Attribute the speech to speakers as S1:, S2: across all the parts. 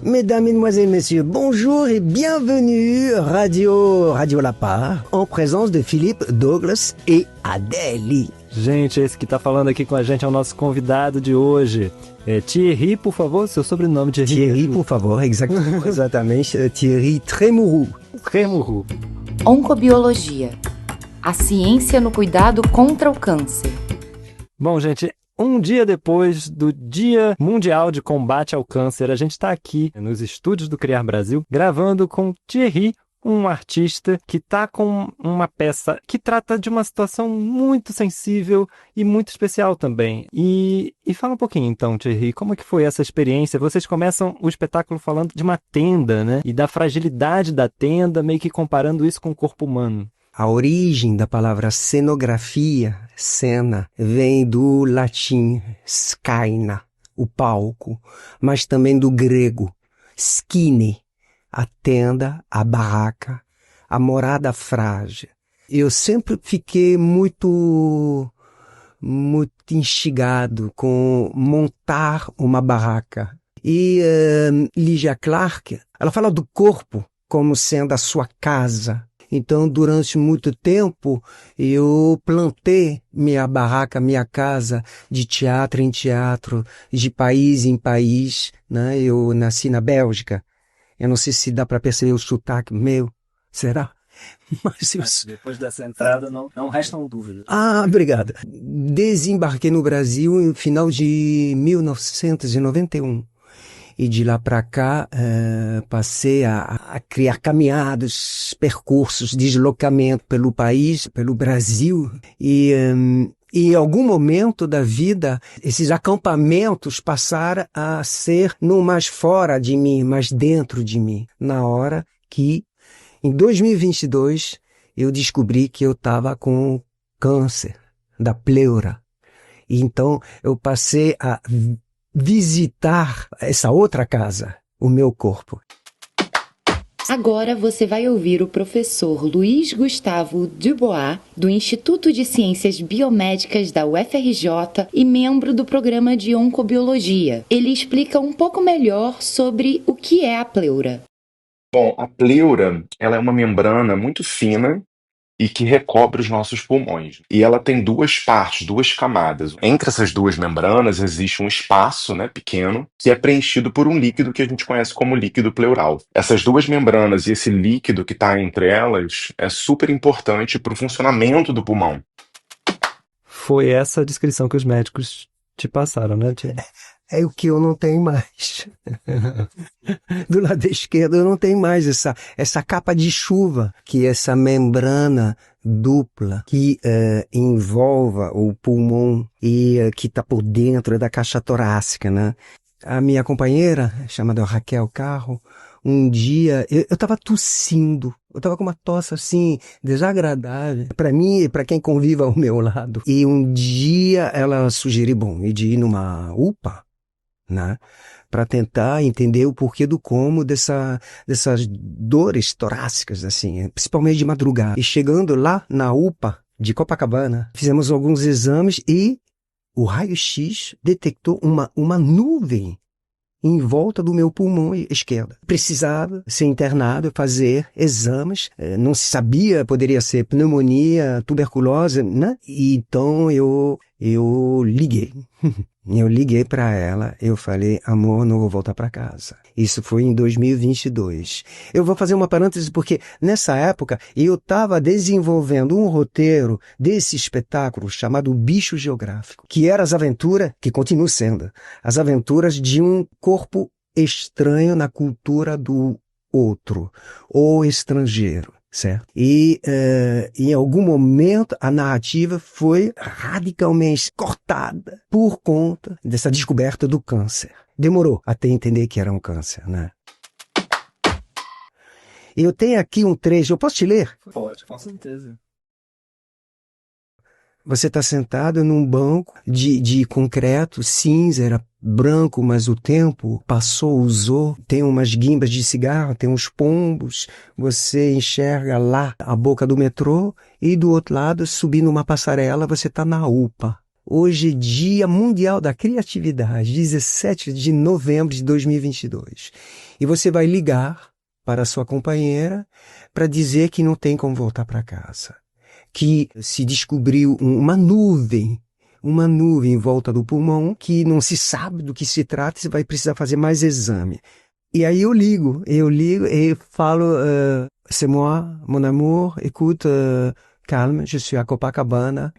S1: Mesdames, Mesdemoiselles, Messieurs, bonjour et bienvenue Radio La Part, en présence de Philippe, Douglas e Adélie.
S2: Gente, esse que tá falando aqui com a gente é o nosso convidado de hoje. Thierry, por favor, seu sobrenome, Thierry.
S1: Thierry, por favor, exatamente, Thierry Trémourou.
S2: Trémourou.
S3: Oncobiologia, a ciência no cuidado contra o câncer.
S2: Bom, gente, um dia depois do Dia Mundial de Combate ao Câncer, a gente está aqui nos estúdios do Criar Brasil, gravando com Thierry, um artista que está com uma peça que trata de uma situação muito sensível e muito especial também. E fala um pouquinho então, Thierry, como é que foi essa experiência? Vocês começam o espetáculo falando de uma tenda, né? E da fragilidade da tenda, meio que comparando isso com o corpo humano.
S1: A origem da palavra cenografia, cena, vem do latim scaina, o palco, mas também do grego skine, a tenda, a barraca, a morada frágil. Eu sempre fiquei muito instigado com montar uma barraca. E Lygia Clark, ela fala do corpo como sendo a sua casa. Então, durante muito tempo, eu plantei minha barraca, minha casa, de teatro em teatro, de país em país, né? Eu nasci na Bélgica. Eu não sei se dá para perceber o sotaque meu. Será?
S2: Mas depois dessa entrada não restam dúvidas.
S1: Ah, obrigado. Desembarquei no Brasil no final de 1991. E de lá para cá, passei a criar caminhadas, percursos, deslocamento pelo país, pelo Brasil. E em algum momento da vida, esses acampamentos passaram a ser não mais fora de mim, mas dentro de mim. Na hora que, em 2022, eu descobri que eu estava com câncer da pleura. E então, eu passei a visitar essa outra casa, o meu corpo.
S3: Agora você vai ouvir o professor Luiz Gustavo Dubois, do Instituto de Ciências Biomédicas da UFRJ e membro do programa de Oncobiologia. Ele explica um pouco melhor sobre o que é a pleura.
S4: Bom, a pleura, ela é uma membrana muito fina e que recobre os nossos pulmões. E ela tem duas partes, duas camadas. Entre essas duas membranas existe um espaço, né, pequeno, que é preenchido por um líquido que a gente conhece como líquido pleural. Essas duas membranas e esse líquido que está entre elas é super importante para o funcionamento do pulmão.
S2: Foi essa a descrição que os médicos te passaram, né, Tia?
S1: É o que eu não tenho mais. Do lado esquerdo eu não tenho mais essa capa de chuva, que é essa membrana dupla que envolva o pulmão e que está por dentro da caixa torácica, né? A minha companheira, chamada Raquel Carro, um dia eu estava tossindo. Eu estava com uma tosse assim, desagradável, para mim e para quem convive ao meu lado. E um dia ela sugeriu, de ir numa UPA, né? Para tentar entender o porquê do como dessas dores torácicas, assim, principalmente de madrugada. E chegando lá na UPA de Copacabana, fizemos alguns exames e o raio-x detectou uma nuvem em volta do meu pulmão esquerdo. Precisava ser internado, fazer exames, não se sabia, poderia ser pneumonia, tuberculose, né? E então eu liguei. Eu liguei para ela, eu falei, amor, não vou voltar para casa. Isso foi em 2022. Eu vou fazer uma parêntese porque nessa época eu estava desenvolvendo um roteiro desse espetáculo chamado Bicho Geográfico, que era as aventuras, que continua sendo, as aventuras de um corpo estranho na cultura do outro, ou estrangeiro. Certo? E em algum momento a narrativa foi radicalmente cortada por conta dessa descoberta do câncer. Demorou até entender que era um câncer, né? Eu tenho aqui um trecho, eu posso te ler?
S2: Pode, com certeza.
S1: Você está sentado num banco de concreto, cinza, era branco, mas o tempo passou, usou. Tem umas guimbas de cigarro, tem uns pombos. Você enxerga lá a boca do metrô e do outro lado, subindo uma passarela, você está na UPA. Hoje é Dia Mundial da Criatividade, 17 de novembro de 2022. E você vai ligar para a sua companheira para dizer que não tem como voltar para casa. Que se descobriu uma nuvem em volta do pulmão, que não se sabe do que se trata, você vai precisar fazer mais exame. E aí eu ligo e falo, c'est moi, mon amour, écoute, calme, je suis à Copacabana.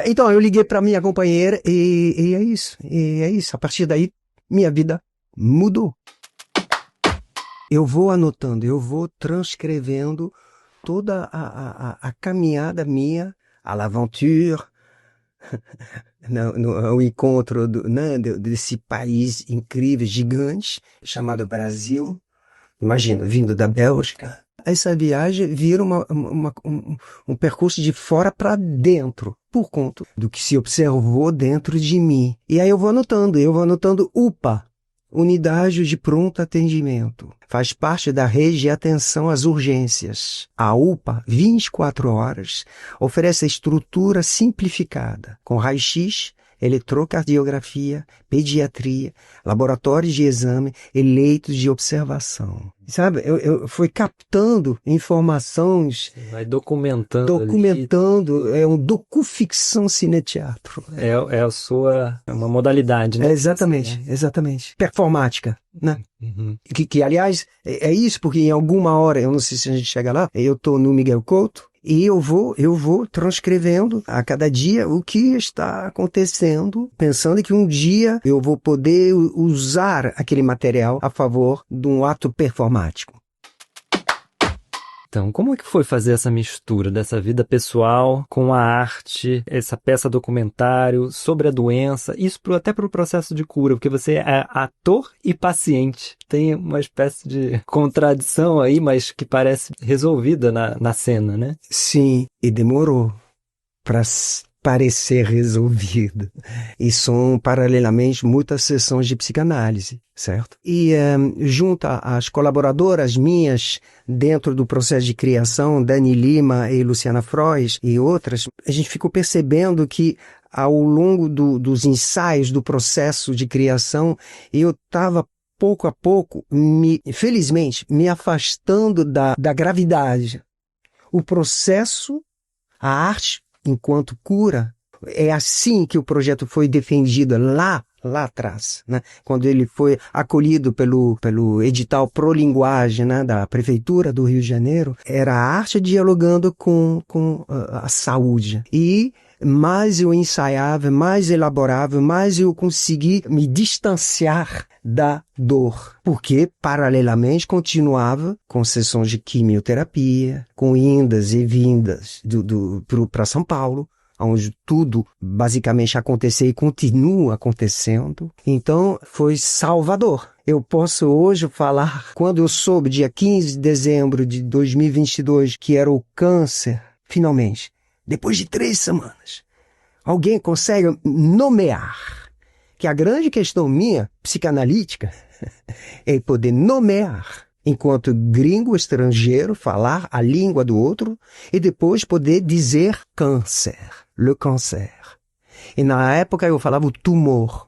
S1: Então, eu liguei para minha companheira e é isso. A partir daí, minha vida mudou. Eu vou anotando, eu vou transcrevendo toda a caminhada minha, à l'aventure, ao encontro desse país incrível, gigante, chamado Brasil. Imagina, vindo da Bélgica. Essa viagem vira um percurso de fora para dentro, por conta do que se observou dentro de mim. E aí eu vou anotando UPA, Unidade de Pronto Atendimento. Faz parte da rede de atenção às urgências. A UPA, 24 horas, oferece a estrutura simplificada, com raio-x, eletrocardiografia, pediatria, laboratórios de exame e leitos de observação. Sabe, eu fui captando informações.
S2: Vai documentando.
S1: É um docuficção cineteatro.
S2: É uma modalidade, né?
S1: Exatamente. Performática, né?
S2: Uhum.
S1: Que aliás, é isso, porque em alguma hora, eu não sei se a gente chega lá, eu estou no Miguel Couto, e eu vou transcrevendo a cada dia o que está acontecendo, pensando que um dia eu vou poder usar aquele material a favor de um ato performático.
S2: Então, como é que foi fazer essa mistura dessa vida pessoal com a arte, essa peça documentário sobre a doença, isso até para o processo de cura, porque você é ator e paciente. Tem uma espécie de contradição aí, mas que parece resolvida na cena, né?
S1: Sim, e demorou para parecer resolvido. E são, paralelamente, muitas sessões de psicanálise, certo? E junto às colaboradoras minhas dentro do processo de criação, Dani Lima e Luciana Frois e outras, a gente ficou percebendo que ao longo dos ensaios do processo de criação, eu estava pouco a pouco, felizmente, me afastando da gravidade. O processo, a arte, enquanto cura, é assim que o projeto foi defendido lá atrás, né? Quando ele foi acolhido pelo edital Prolinguagem, né? Da Prefeitura do Rio de Janeiro, era a arte dialogando com a saúde. E mais eu ensaiava, mais elaborava, mais eu consegui me distanciar da dor. Porque, paralelamente, continuava com sessões de quimioterapia, com indas e vindas para São Paulo, onde tudo basicamente aconteceu e continua acontecendo. Então, foi salvador. Eu posso hoje falar, quando eu soube, dia 15 de dezembro de 2022, que era o câncer, finalmente, depois de 3 semanas, alguém consegue nomear, que a grande questão minha, psicanalítica, é poder nomear, enquanto gringo estrangeiro, falar a língua do outro e depois poder dizer câncer, le câncer. E na época eu falava o tumor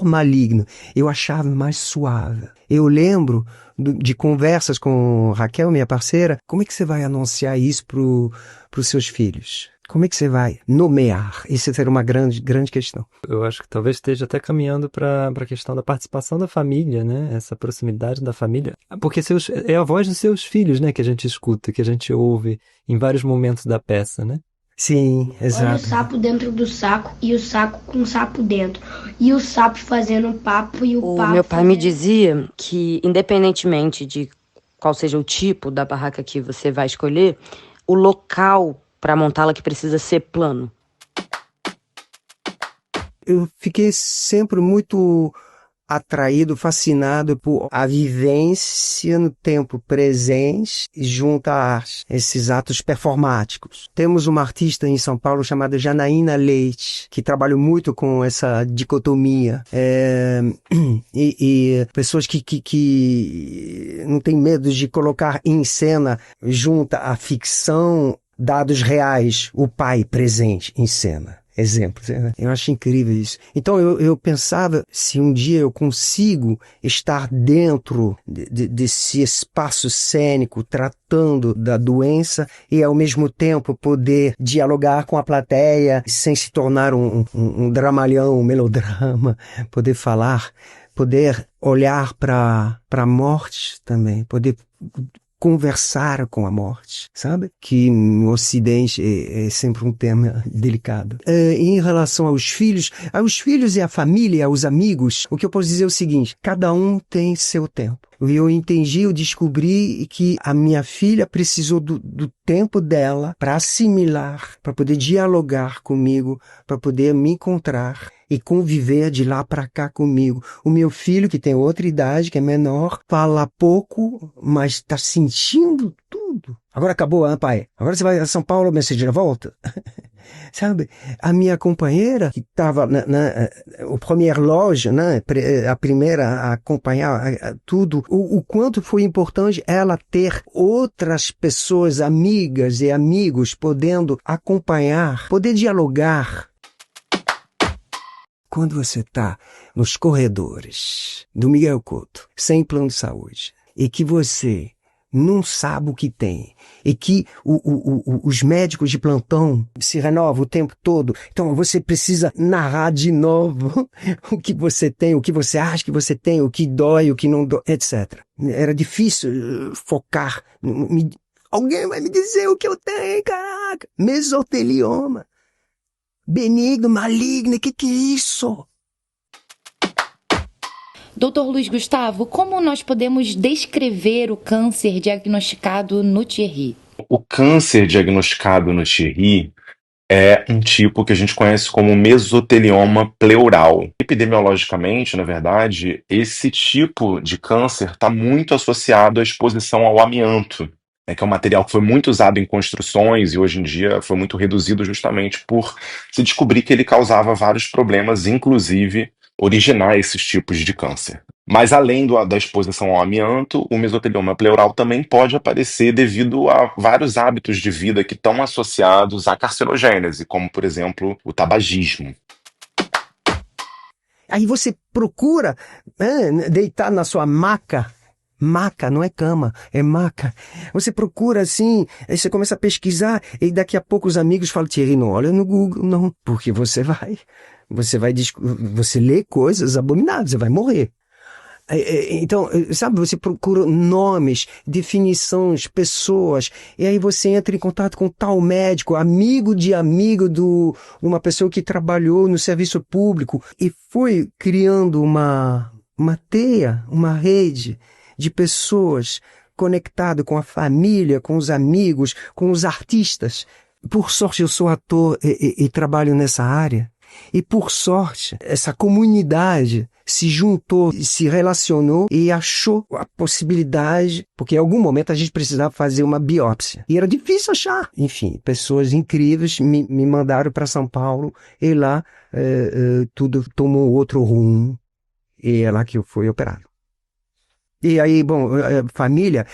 S1: maligno. Eu achava mais suave. Eu lembro de conversas com Raquel, minha parceira, como é que você vai anunciar isso para os seus filhos? Como é que você vai nomear? Isso seria uma grande questão.
S2: Eu acho que talvez esteja até caminhando para a questão da participação da família, né? Essa proximidade da família. Porque é a voz dos seus filhos, né? Que a gente escuta, que a gente ouve em vários momentos da peça, né?
S1: Sim, exato.
S5: Olha o sapo dentro do saco e o saco com o sapo dentro. E o sapo fazendo um papo e o papo...
S6: Meu pai me dizia que, independentemente de qual seja o tipo da barraca que você vai escolher, o local para montá-la que precisa ser plano.
S1: Eu fiquei sempre muito atraído, fascinado por a vivência no tempo presente junto à arte, esses atos performáticos. Temos uma artista em São Paulo chamada Janaína Leite, que trabalha muito com essa dicotomia. E pessoas que não têm medo de colocar em cena, junto à ficção, dados reais, o pai presente em cena. exemplos. Eu acho incrível isso. Então eu pensava, se um dia eu consigo estar dentro desse espaço cênico, tratando da doença e ao mesmo tempo poder dialogar com a plateia sem se tornar um dramalhão, um melodrama, poder falar, poder olhar para a morte também, poder conversar com a morte, sabe? Que no Ocidente é sempre um tema delicado. Em relação aos filhos e à família, aos amigos, o que eu posso dizer é o seguinte: cada um tem seu tempo. Eu entendi, eu descobri que a minha filha precisou do tempo dela para assimilar, para poder dialogar comigo, para poder me encontrar e conviver de lá para cá comigo. O meu filho, que tem outra idade, que é menor, fala pouco, mas está sentindo tudo. Agora acabou, pai? Agora você vai a São Paulo, mas você já volta? Sabe? A minha companheira, que estava o primeiro loja, né? A primeira a acompanhar tudo, o quanto foi importante ela ter outras pessoas, amigas e amigos, podendo acompanhar, poder dialogar. Quando você está nos corredores do Miguel Couto, sem plano de saúde, e que você não sabe o que tem, e que os médicos de plantão se renovam o tempo todo, então você precisa narrar de novo o que você tem, o que você acha que você tem, o que dói, o que não dói, etc. Era difícil focar. Alguém vai me dizer o que eu tenho, caraca! Mesotelioma. Benigno, maligno, que é isso?
S3: Dr. Luiz Gustavo, como nós podemos descrever o câncer diagnosticado no Thierry?
S4: O câncer diagnosticado no Thierry é um tipo que a gente conhece como mesotelioma pleural. Epidemiologicamente, na verdade, esse tipo de câncer está muito associado à exposição ao amianto, que é um material que foi muito usado em construções e hoje em dia foi muito reduzido justamente por se descobrir que ele causava vários problemas, inclusive originar esses tipos de câncer. Mas além da exposição ao amianto, o mesotelioma pleural também pode aparecer devido a vários hábitos de vida que estão associados à carcinogênese, como, por exemplo, o tabagismo.
S1: Aí você procura deitar na sua maca. Maca, não é cama, é maca. Você procura assim, aí você começa a pesquisar e daqui a pouco os amigos falam: Thierry, não olha no Google, não, porque você lê coisas abomináveis, você vai morrer. Então, sabe, você procura nomes, definições, pessoas, e aí você entra em contato com tal médico, amigo de uma pessoa que trabalhou no serviço público, e foi criando uma teia, uma rede de pessoas conectadas com a família, com os amigos, com os artistas. Por sorte, eu sou ator e trabalho nessa área. E por sorte, essa comunidade se juntou, se relacionou e achou a possibilidade, porque em algum momento a gente precisava fazer uma biópsia. E era difícil achar. Enfim, pessoas incríveis me mandaram para São Paulo e lá tudo tomou outro rumo. E é lá que eu fui operado. E aí, bom, família...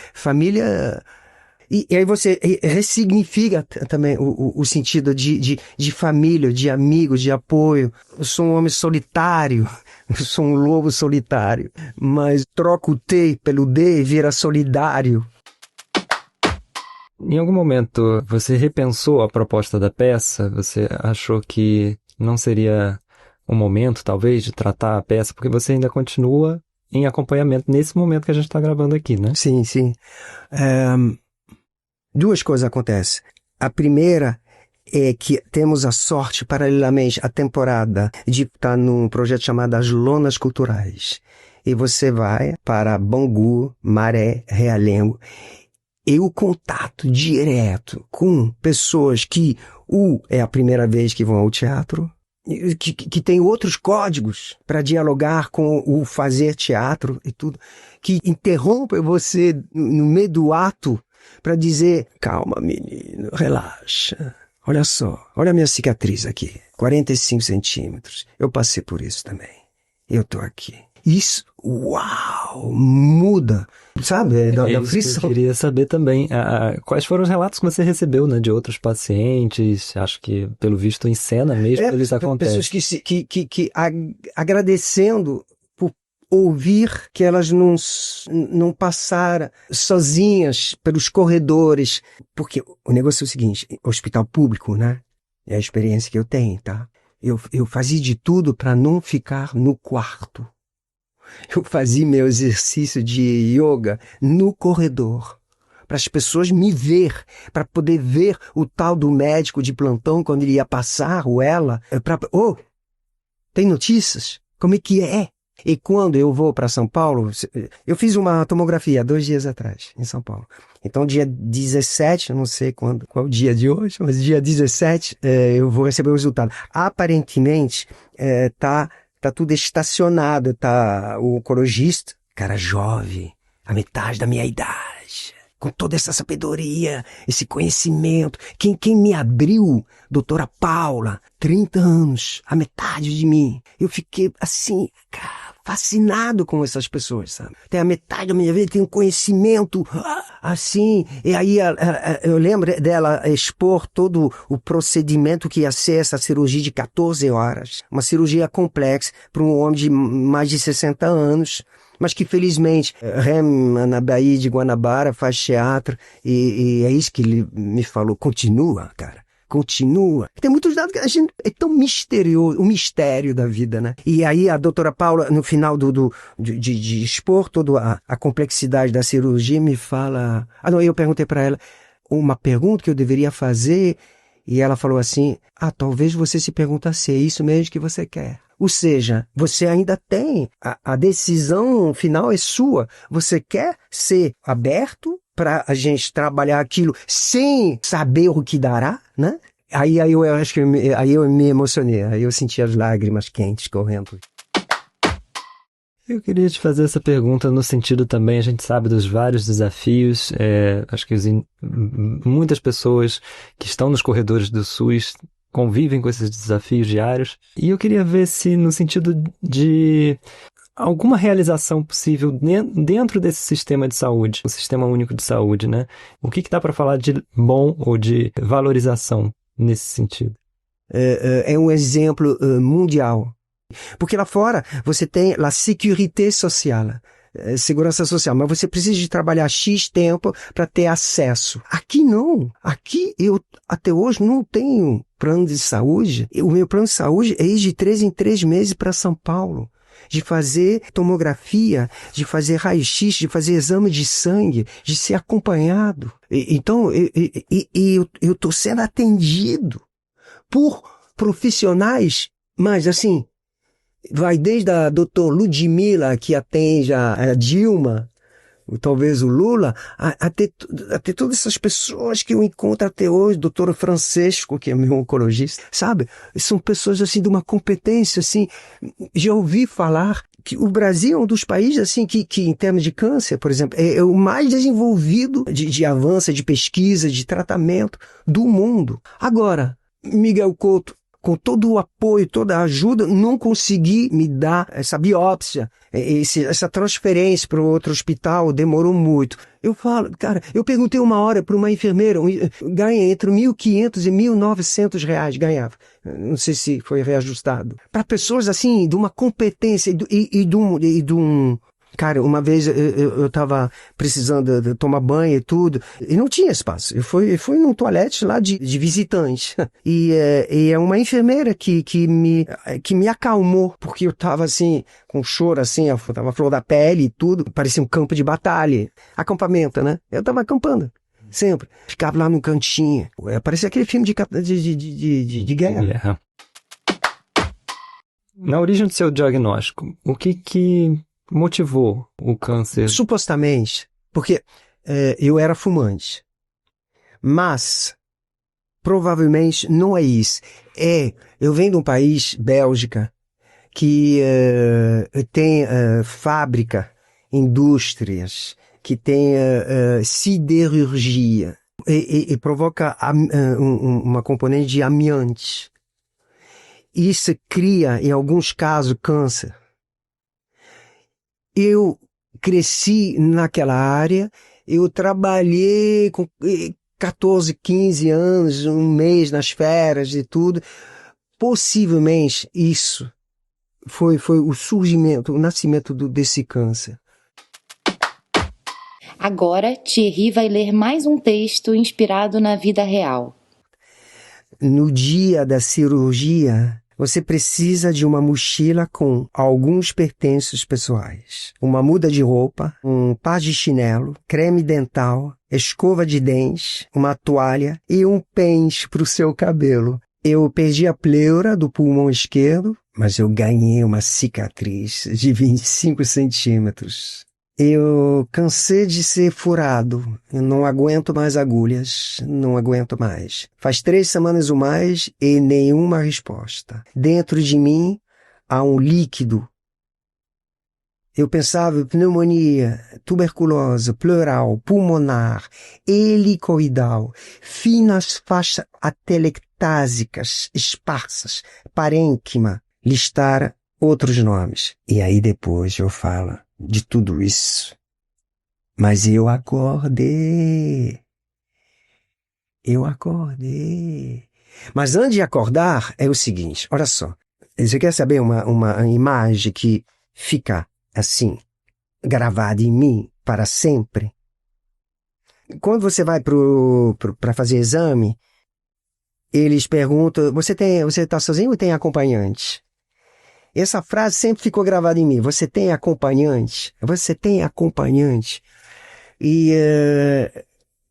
S1: E aí você ressignifica também o sentido de família, de amigos, de apoio. Eu sou um homem solitário, eu sou um lobo solitário, mas troco o T pelo D e vira solidário.
S2: Em algum momento você repensou a proposta da peça? Você achou que não seria o momento, talvez, de tratar a peça, porque você ainda continua em acompanhamento nesse momento que a gente está gravando aqui, né?
S1: Sim, sim. Duas coisas acontecem. A primeira é que temos a sorte, paralelamente à temporada, de estar num projeto chamado As Lonas Culturais. E você vai para Bangu, Maré, Realengo, e o contato direto com pessoas que é a primeira vez que vão ao teatro, que tem outros códigos para dialogar com o fazer teatro e tudo, que interrompem você no meio do ato para dizer: calma, menino, relaxa. Olha só, olha a minha cicatriz aqui, 45 centímetros. Eu passei por isso também. Eu tô aqui. Isso, uau! uau, muda, sabe? Da
S2: isso que
S1: frição.
S2: eu queria saber também. Quais foram os relatos que você recebeu, né, de outros pacientes? Acho que, pelo visto, em cena mesmo eles acontecem.
S1: Pessoas que agradecendo por ouvir que elas não passaram sozinhas pelos corredores. Porque o negócio é o seguinte, hospital público, né? É a experiência que eu tenho, tá? Eu fazia de tudo para não ficar no quarto. Eu fazia meu exercício de yoga no corredor, para as pessoas me ver, para poder ver o tal do médico de plantão quando ele ia passar, ou ela, tem notícias? Como é que é? E quando eu vou para São Paulo, eu fiz uma tomografia 2 dias atrás, em São Paulo. Então, dia 17, eu não sei qual é o dia de hoje, mas dia 17 eu vou receber o resultado. Aparentemente, tá tudo estacionado, tá o oncologista, cara jovem, a metade da minha idade, com toda essa sabedoria, esse conhecimento. Quem me abriu, doutora Paula, 30 anos, a metade de mim. Eu fiquei assim, cara, fascinado com essas pessoas, sabe? Tem a metade da minha vida, tem um conhecimento assim, e aí eu lembro dela expor todo o procedimento que ia ser essa cirurgia de 14 horas, uma cirurgia complexa para um homem de mais de 60 anos, mas que felizmente rema na Baía de Guanabara, faz teatro, e é isso que ele me falou, continua, cara. Continua. Tem muitos dados que a gente é tão misterioso, o mistério da vida, né? E aí a doutora Paula, no final de expor toda a complexidade da cirurgia, me fala... eu perguntei para ela uma pergunta que eu deveria fazer, e ela falou assim, talvez você se pergunta se é isso mesmo que você quer. Ou seja, você ainda tem, a decisão final é sua. Você quer ser aberto para a gente trabalhar aquilo sem saber o que dará, né? Aí eu acho que aí eu me emocionei, aí eu senti as lágrimas quentes correndo.
S2: Eu queria te fazer essa pergunta no sentido também, a gente sabe dos vários desafios, acho que muitas pessoas que estão nos corredores do SUS convivem com esses desafios diários, e eu queria ver se no sentido de alguma realização possível dentro desse sistema de saúde, o Sistema Único de Saúde, né? O que dá para falar de bom ou de valorização nesse sentido?
S1: É um exemplo mundial. Porque lá fora você tem a sécurité social, segurança social, mas você precisa de trabalhar X tempo para ter acesso. Aqui não. Aqui eu até hoje não tenho plano de saúde. O meu plano de saúde é ir de 3 em 3 meses para São Paulo, de fazer tomografia, de fazer raio-x, de fazer exame de sangue, de ser acompanhado. Então eu estou sendo atendido por profissionais, mas assim, vai desde a doutor Ludmila, que atende a Dilma, talvez o Lula, até todas essas pessoas que eu encontro até hoje, doutor Francesco, que é meu oncologista, sabe? São pessoas, assim, de uma competência, assim, já ouvi falar que o Brasil é um dos países, assim, que em termos de câncer, por exemplo, é o mais desenvolvido de avanço, de pesquisa, de tratamento do mundo. Agora, Miguel Couto, com todo o apoio, toda a ajuda, não consegui me dar essa biópsia, essa transferência para o outro hospital, demorou muito. Eu falo, cara, eu perguntei uma hora para uma enfermeira, ganha entre R$1.500 e R$1.900, ganhava. Não sei se foi reajustado. Para pessoas assim, de uma competência e de um... Cara, uma vez eu tava precisando de tomar banho e tudo, e não tinha espaço. Eu fui num toalete lá de visitante. E é uma enfermeira que me acalmou, porque eu tava assim, com choro assim, eu tava flor da pele e tudo, parecia um campo de batalha. Acampamento, né? Eu tava acampando. Sempre. Ficava lá no cantinho. Parecia aquele filme de guerra.
S2: Na origem do seu diagnóstico, o que motivou o câncer?
S1: Supostamente, porque eu era fumante. Mas, provavelmente, não é isso. Eu venho de um país, Bélgica, que tem fábrica, indústrias, que tem siderurgia, e provoca uma componente de amiante. Isso cria, em alguns casos, câncer. Eu cresci naquela área, eu trabalhei com 14, 15 anos, um mês nas férias e tudo. Possivelmente isso foi o surgimento, o nascimento desse câncer.
S3: Agora, Thierry vai ler mais um texto inspirado na vida real.
S1: No dia da cirurgia, você precisa de uma mochila com alguns pertences pessoais. Uma muda de roupa, um par de chinelo, creme dental, escova de dentes, uma toalha e um pente para o seu cabelo. Eu perdi a pleura do pulmão esquerdo, mas eu ganhei uma cicatriz de 25 centímetros. Eu cansei de ser furado. Eu não aguento mais agulhas. Não aguento mais. Faz 3 semanas ou mais e nenhuma resposta. Dentro de mim há um líquido. Eu pensava pneumonia, tuberculose, pleural, pulmonar, helicoidal, finas faixas atelectásicas esparsas, parênquima, listar outros nomes. E aí depois eu falo de tudo isso. Mas eu acordei. Eu acordei. Mas antes de acordar, é o seguinte, olha só. Você quer saber uma imagem que fica assim, gravada em mim para sempre? Quando você vai para fazer exame, eles perguntam, você está sozinho ou tem acompanhante? Essa frase sempre ficou gravada em mim. Você tem acompanhante? Você tem acompanhante? E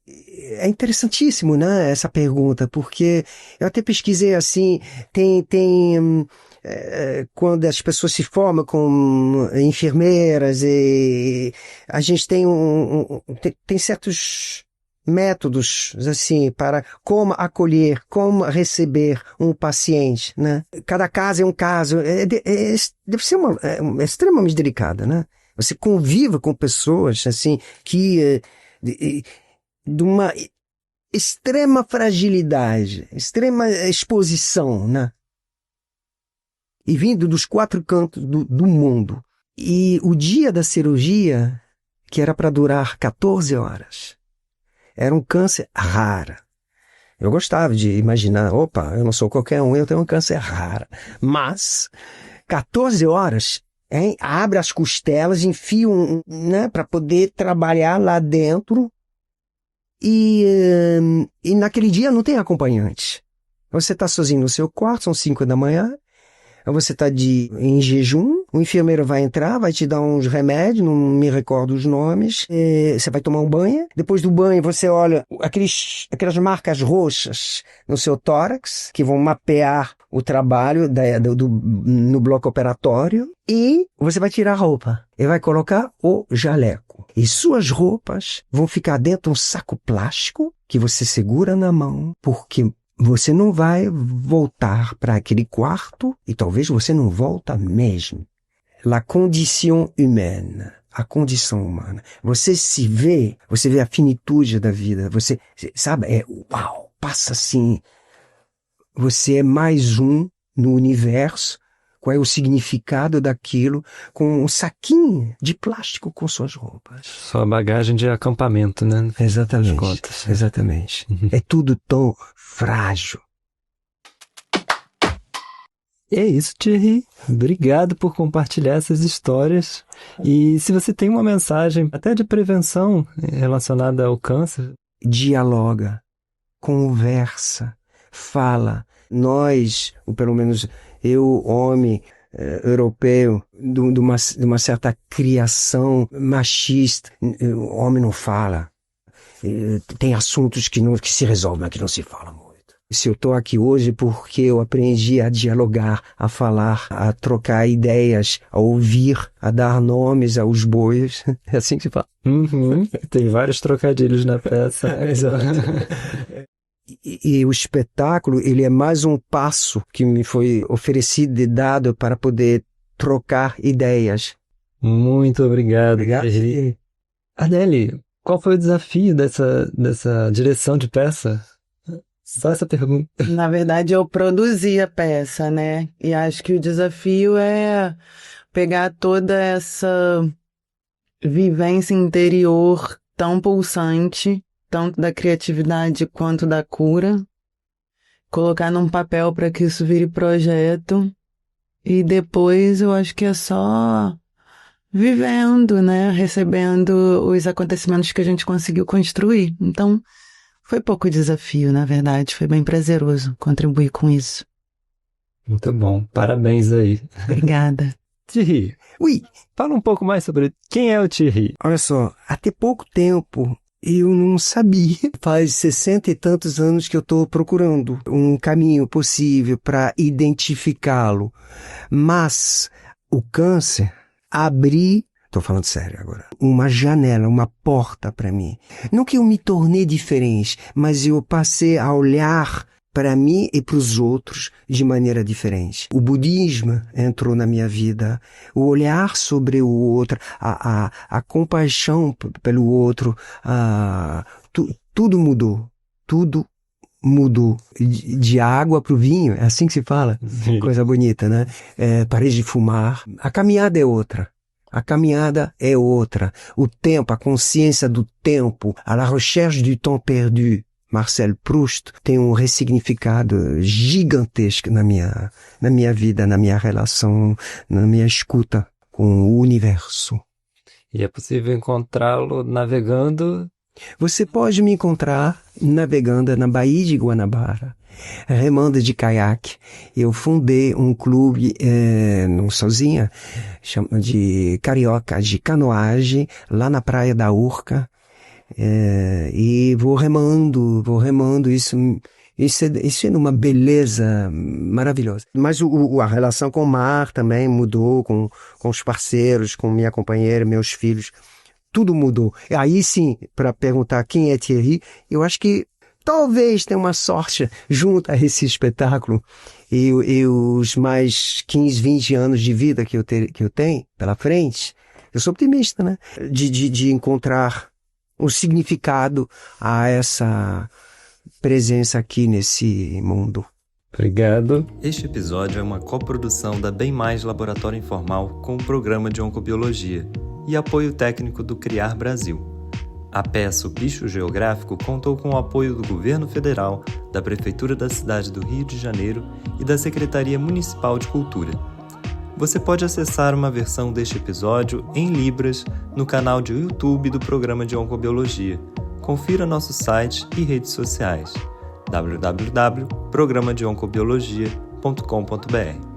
S1: é interessantíssimo, né, essa pergunta, porque eu até pesquisei assim, quando as pessoas se formam como enfermeiras, e a gente tem certos métodos, assim, para como acolher, como receber um paciente, né? Cada caso é um caso, deve ser é extremamente delicada, né? Você convive com pessoas, assim, que de uma extrema fragilidade, extrema exposição, né? E vindo dos 4 cantos do mundo. E o dia da cirurgia, que era para durar 14 horas, era um câncer raro. Eu gostava de imaginar, opa, eu não sou qualquer um, eu tenho um câncer raro. Mas, 14 horas, hein, abre as costelas, enfia né, para poder trabalhar lá dentro. E naquele dia não tem acompanhante. Você está sozinho no seu quarto, são 5 da manhã. Você está em jejum, o enfermeiro vai entrar, vai te dar uns remédios, não me recordo os nomes, você vai tomar um banho, depois do banho você olha aquelas marcas roxas no seu tórax, que vão mapear o trabalho no bloco operatório, e você vai tirar a roupa, e vai colocar o jaleco. E suas roupas vão ficar dentro de um saco plástico, que você segura na mão, porque você não vai voltar para aquele quarto e talvez você não volta mesmo. La condition humaine, a condição humana. Você vê a finitude da vida. Você sabe, uau, passa assim. Você é mais um no universo. Qual é o significado daquilo, com um saquinho de plástico com suas roupas.
S2: Sua bagagem de acampamento, né?
S1: Exatamente.
S2: Contas.
S1: Exatamente. É tudo tão frágil.
S2: É isso, Thierry. Obrigado por compartilhar essas histórias. E se você tem uma mensagem até de prevenção relacionada ao câncer...
S1: Dialoga, conversa, fala. Nós, ou pelo menos eu, homem europeu, de uma certa criação machista, o homem não fala. Tem assuntos que se resolvem, mas que não se fala muito. Se eu estou aqui hoje porque eu aprendi a dialogar, a falar, a trocar ideias, a ouvir, a dar nomes aos bois. É assim que se fala.
S2: Uhum. Tem vários trocadilhos na peça.
S1: Exato. E o espetáculo, ele é mais um passo que me foi oferecido e dado para poder trocar ideias.
S2: Muito obrigado.
S1: Obrigado.
S2: Adele, qual foi o desafio dessa direção de peça? Só essa pergunta.
S7: Na verdade, eu produzi a peça, né? E acho que o desafio é pegar toda essa vivência interior tão pulsante, tanto da criatividade quanto da cura, colocar num papel para que isso vire projeto, e depois eu acho que é só vivendo, né? Recebendo os acontecimentos que a gente conseguiu construir. Então, foi pouco desafio, na verdade. Foi bem prazeroso contribuir com isso.
S2: Muito bom. Parabéns aí.
S7: Obrigada.
S2: Thierry,
S1: Oui,
S2: fala um pouco mais sobre quem é o Thierry.
S1: olha só, até pouco tempo eu não sabia. Faz 60 e tantos anos que eu estou procurando um caminho possível para identificá-lo. Mas o câncer estou falando sério agora, uma janela, uma porta para mim. Não que eu me tornei diferente, mas eu passei a olhar para mim e para os outros de maneira diferente. O budismo entrou na minha vida, o olhar sobre o outro, a compaixão pelo outro, tudo mudou. Tudo mudou. De água para o vinho, é assim que se fala?
S2: Sim.
S1: Coisa bonita, né? Parei de fumar. A caminhada é outra. A caminhada é outra. O tempo, a consciência do tempo, à la recherche du temps perdu. Marcel Proust tem um ressignificado gigantesco na minha vida, na minha relação, na minha escuta com o universo.
S2: E é possível encontrá-lo navegando.
S1: Você pode me encontrar navegando na Baía de Guanabara, remando de caiaque. Eu fundei um clube, não sozinha, chama de carioca, de canoagem, lá na Praia da Urca. E vou remando, isso é uma beleza maravilhosa. Mas a relação com o mar também mudou, com os parceiros, com minha companheira, meus filhos, tudo mudou. E aí sim, para perguntar quem é Thierry, eu acho que talvez tenha uma sorte junto a esse espetáculo e os mais 15, 20 anos de vida que eu tenho pela frente. Eu sou optimista, né? De encontrar um significado a essa presença aqui nesse mundo.
S2: Obrigado.
S8: Este episódio é uma coprodução da Bem Mais Laboratório Informal com o Programa de Oncobiologia e apoio técnico do Criar Brasil. A peça O Bicho Geográfico contou com o apoio do Governo Federal, da Prefeitura da cidade do Rio de Janeiro e da Secretaria Municipal de Cultura. Você pode acessar uma versão deste episódio em Libras no canal de YouTube do Programa de Oncobiologia. Confira nosso site e redes sociais: www.programadeoncobiologia.com.br.